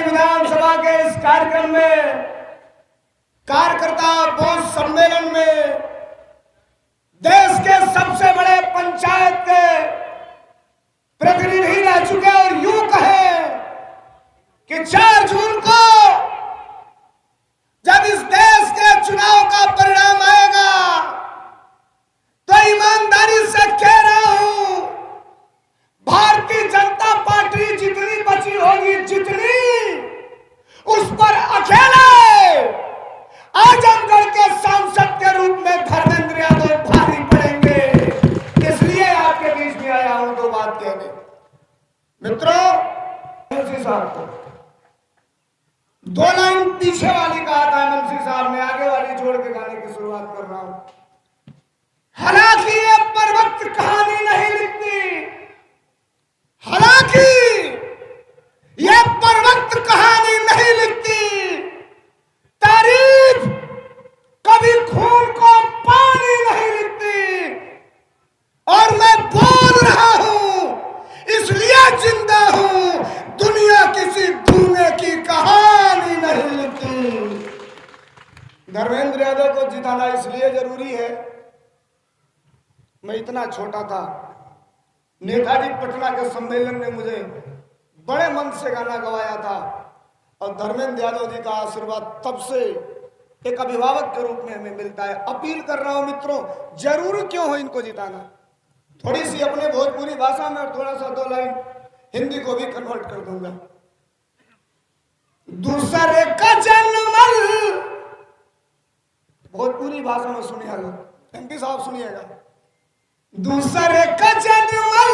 नेताजी विधानसभा के इस कार्यक्रम में, कार्यकर्ता बोध सम्मेलन में देश के सबसे बड़े पंचायत के प्रतिनिधि रह चुके और यूं कहे कि 4 जून को जब इस देश के चुनाव का परिणाम आएगा तो ईमानदारी से कह रहा हूं, भारतीय जनता पार्टी जितनी बची होगी, जितनी, उस पर अकेले आजमगढ़ के सांसद के रूप में धर्मेंद्र यादव भारी पड़ेंगे। इसलिए आपके बीच में आया हूं 2 बात कहने। मित्रों, एमएलसी साहब को 2 लाइन पीछे वाली कहा था एमएलसी साहब ने, आगे वाली जोड़ के गाने की शुरुआत कर रहा हूं। हालांकि ये पर्वत कहानी नहीं लिखती, हालांकि ये पर्वत कहानी नहीं लिखती, तारीफ कभी खून को पानी नहीं लिखती, और मैं बोल रहा हूं इसलिए जिंदा हूं, दुनिया किसी धुएं की कहानी नहीं लिखती। धर्मेंद्र यादव को जिताना इसलिए जरूरी है, मैं इतना छोटा था, नेताजी पटना के सम्मेलन में मुझे बड़े मन से गाना गवाया था, और धर्मेंद्र यादव जी का आशीर्वाद तब से एक अभिभावक के रूप में हमें मिलता है। अपील कर रहा हूं मित्रों, जरूर क्यों हो इनको जिताना। थोड़ी सी अपने भोजपुरी भाषा में और थोड़ा सा 2 लाइन हिंदी को भी कन्वर्ट कर दूंगा। दूसरे का जन्मल, भोजपुरी भाषा में सुनिए लोग, एमपी साहब सुनिएगा। दूसरे का जन्मल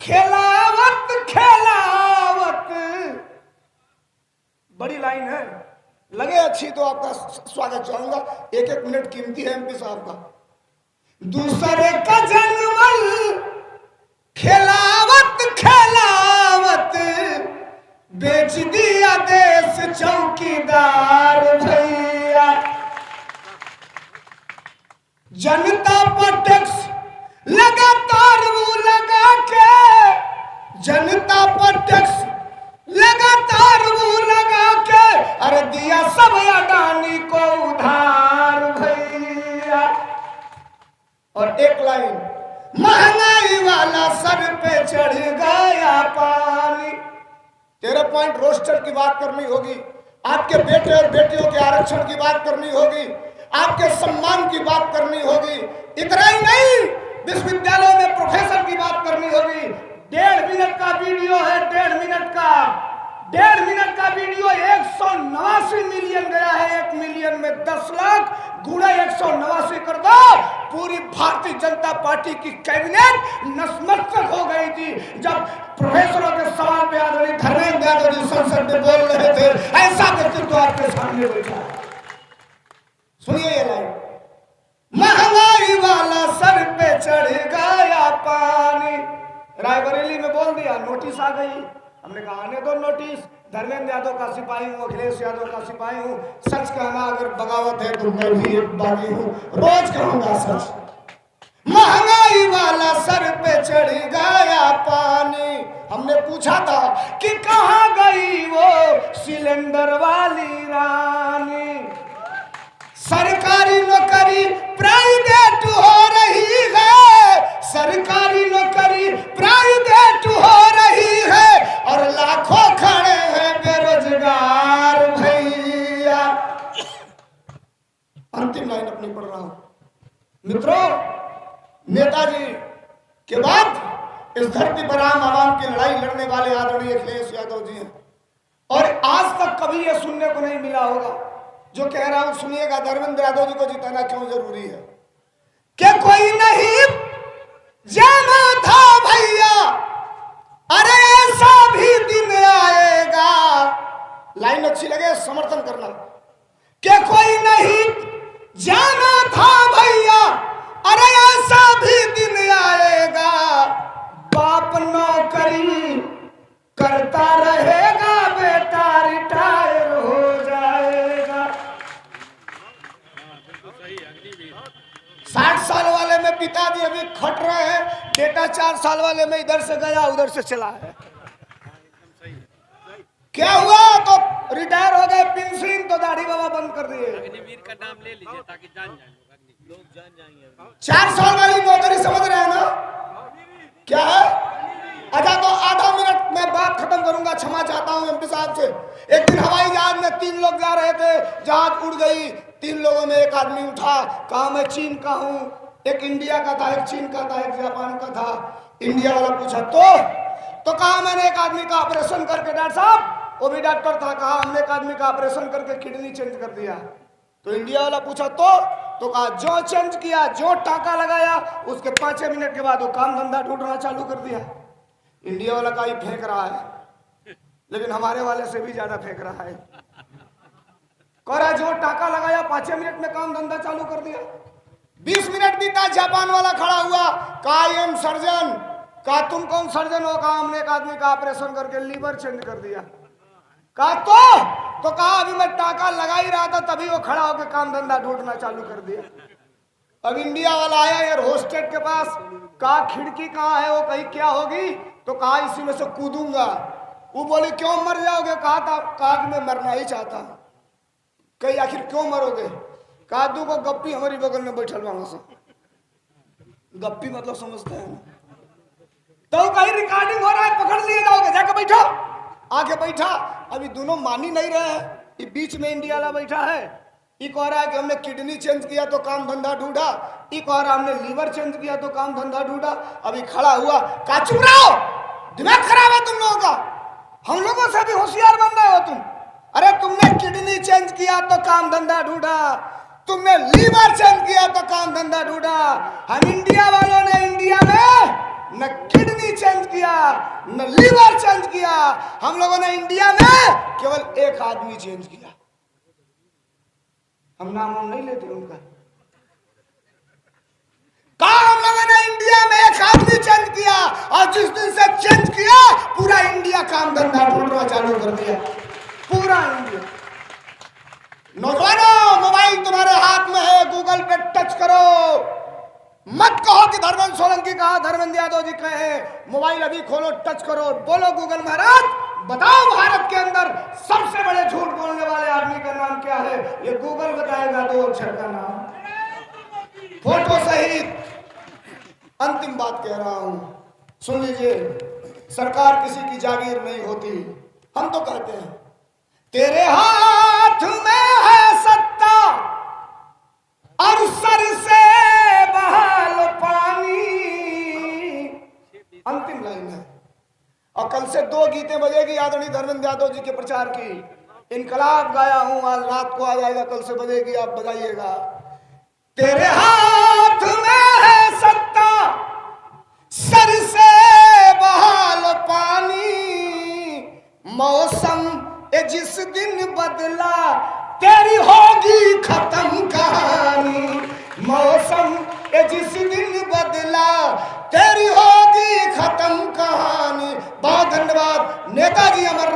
खेलावत खेलावत, बड़ी लाइन है, लगे अच्छी तो आपका स्वागत चाहूंगा, 1-1 मिनट कीमती है एमपी साहब का। दूसरे का जन्मल खेलावत खेलावत, बेच दिया देश चौकीदार भैया। जनता पर टैक्स लगातार वो लगा के, जनता पर टैक्स लगातार वो लगा के, अरे दिया सब अडानी को उधार भैया। और 1 लाइन, महंगाई वाला सर पे चढ़ गया पानी। 13 पॉइंट रोस्टर की बात करनी होगी, आपके बेटे और बेटियों के आरक्षण की बात करनी होगी, आपके सम्मान की बात करनी होगी। इतना ही नहीं, विश्वविद्यालयों में प्रोफेसर की बात करनी होगी। 1.5 मिनट का वीडियो है, 1.5 मिनट का, 1.5 मिनट का वीडियो 189 मिलियन गया है। 1 मिलियन में 10 लाख गुणा 189 कर दो, पूरी भारतीय जनता पार्टी की कैबिनेट नतमस्तक हो गई थी जब प्रोफेसरों के सवाल पे आदरणीय धर्मेंद्र यादव जी संसद में बोल रहे थे। ऐसा व्यक्तित्व आपके सामने बैठा है। सुनिए ये लाइन, महंगाई वाला सर पे चढ़ गया पानी। रायबरेली में बोल दिया, नोटिस आ गई। हमने कहा आने दो नोटिस, धर्मेंद्र यादव का सिपाही हूँ, अखिलेश यादव का सिपाही हूँ। सच कहना अगर बगावत है तो मैं भी एक बागी हूँ, रोज कहूंगा सच। महंगाई वाला सर पे चढ़ गया पानी। हमने पूछा था कि कहाँ गई वो सिलेंडर वाली रानी। सरकारी नौकरी प्राइवेट हो रही है, सरकारी नौकरी प्राइवेट हो रही है, और लाखों खड़े हैं बेरोजगार भैया। अंतिम लाइन अपनी पढ़ रहा हूं मित्रों, नेताजी के बाद इस धरती पर आम आवाम की लड़ाई लड़ने वाले आदरणीय अखिलेश यादव जी हैं, और आज तक कभी यह सुनने को नहीं मिला होगा जो कह रहा हूं, सुनिएगा। धर्मेंद्र यादव जी को जिताना क्यों जरूरी है कि कोई नहीं जाना था भैया, अरे ऐसा भी दिन आएगा। लाइन अच्छी लगे समर्थन करना, कि कोई नहीं जाना था भैया, अरे ऐसा भी दिन आएगा। बाप नौकरी करता रहेगा, बेटा रिटायर हो जाएगा। 60 साल वाले में पिताजी अभी खट रहे हैं, बेटा 4 साल वाले में इधर से गया उधर से चला है। क्या हुआ? तो रिटायर हो गए, पेंशन तो दाढ़ी बाबा बंद कर दिए। अग्निवीर का नाम ले लीजिए ताकि जान जाए लोग, जान जाएंगे। 4 साल वाली नौकरी समझ रहे हैं ना क्या है? अच्छा तो आधा मिनट में बात खत्म करूंगा, क्षमा चाहता हूं एमपी साहब से। एक दिन हवाई जहाज में 3 लोग जा रहे थे, जहाज उड़ गई। 3 लोगों में एक आदमी उठा, कहा मैं चीन का हूं। एक इंडिया का था, एक चीन का था, एक जापान का था। इंडिया वाला पूछा तो कहा मैंने एक आदमी का ऑपरेशन करके, डॉक्टर साहब वो भी डॉक्टर था, कहा हमने एक आदमी का ऑपरेशन करके किडनी चेंज कर दिया। तो इंडिया वाला पूछा तो कहा जो चेंज किया, जो टाका लगाया, उसके 5 मिनट के बाद वो काम धंधा ढूंढना चालू कर दिया। इंडिया वाला का ही फेंक रहा है, लेकिन हमारे वाले से भी ज्यादा फेंक रहा है। कह रहा जो टाका लगाया 5 मिनट में काम धंधा चालू कर दिया। 20 मिनट बीता, जापान वाला खड़ा हुआ, कहा आई एम सर्जन। कहा तुम कौन सर्जन हो? कहा हमने एक आदमी का ऑपरेशन करके लीवर चेंज कर दिया। कहा तो कहा अभी मैं टाका लगा ही रहा था, तभी वो खड़ा होकर काम धंधा ढूंढना चालू कर दिया। अब इंडिया वाला आया एयर होस्टेस के पास, कहा खिड़की कहाँ है? वो कहीं क्या होगी? तो कहा इसी में से कूदूंगा। वो बोली क्यों मर जाओगे? कहा था कहा मैं मरना ही चाहता हूं। कहीं आखिर क्यों मरोगे? कहा तू को गप्पी हमारी बगल में बैठल वहां से। गप्पी मतलब समझते हैं? तो कहीं रिकॉर्डिंग हो रहा है, पकड़ लिए जाओगे, जाके बैठो। आके बैठा, अभी दोनों मान ही नहीं रहे हैं। ये बीच में इंडिया वाला बैठा है, ये कह रहा है कि हमने किडनी चेंज किया तो काम धंधा ढूंढा। ये कह रहा हमने लीवर चेंज किया तो काम धंधा ढूंढा। अभी खड़ा हुआ, कहा चुप रहो, दिमाग खराब है तुम लोगों का, हम लोगों से भी होशियार बन रहे हो तुम। अरे तुमने किडनी चेंज किया तो काम धंधा ढूंढा, तुमने लीवर चेंज किया तो काम धंधा ढूंढा। हम इंडिया वालों ने इंडिया में न किडनी चेंज किया न लीवर चेंज किया, हम लोगों ने इंडिया में केवल एक आदमी चेंज किया। हम नाम नहीं लेते उनका। कहा हम लोगों ने इंडिया में एक आदमी चेंज किया, और जिस दिन से चेंज किया पूरा इंडिया काम धंधा ढूंढना चालू कर दिया। पूरा इंडिया। नौजवानों, मोबाइल तुम्हारे हाथ में है, गूगल पे टच करो। मत कहो कि धर्मेंद्र सोलंकी कहा, धर्मेंद्र यादव जी कहे। मोबाइल अभी खोलो, टच करो, बोलो गूगल महाराज बताओ भारत के अंदर सबसे बड़े झूठ बोलने वाले आदमी का नाम क्या है? ये गूगल बताएगा 2 अक्षर का नाम, फोटो सहित। अंतिम बात कह रहा हूं, सुन लीजिए। सरकार किसी की जागीर नहीं होती। हम तो कहते हैं तेरे हाथ में है सत्ता और सर से बहा लो पानी। अंतिम लाइन है। और कल से 2 गीतें बजेगी आदरणीय धर्मेंद्र यादव जी के प्रचार की। इनकलाब गाया हूं, आज रात को आ जाएगा, कल से बजेगी, आप बजाइएगा। तेरे हाथ में है सत्ता, सर से बहा लो पानी। मौसम ये जिस दिन बदला, तेरी होगी खत्म कहानी। मौसम ये जिस दिन बदला, तेरी होगी खत्म कहानी। बहुत धन्यवाद। नेताजी अमर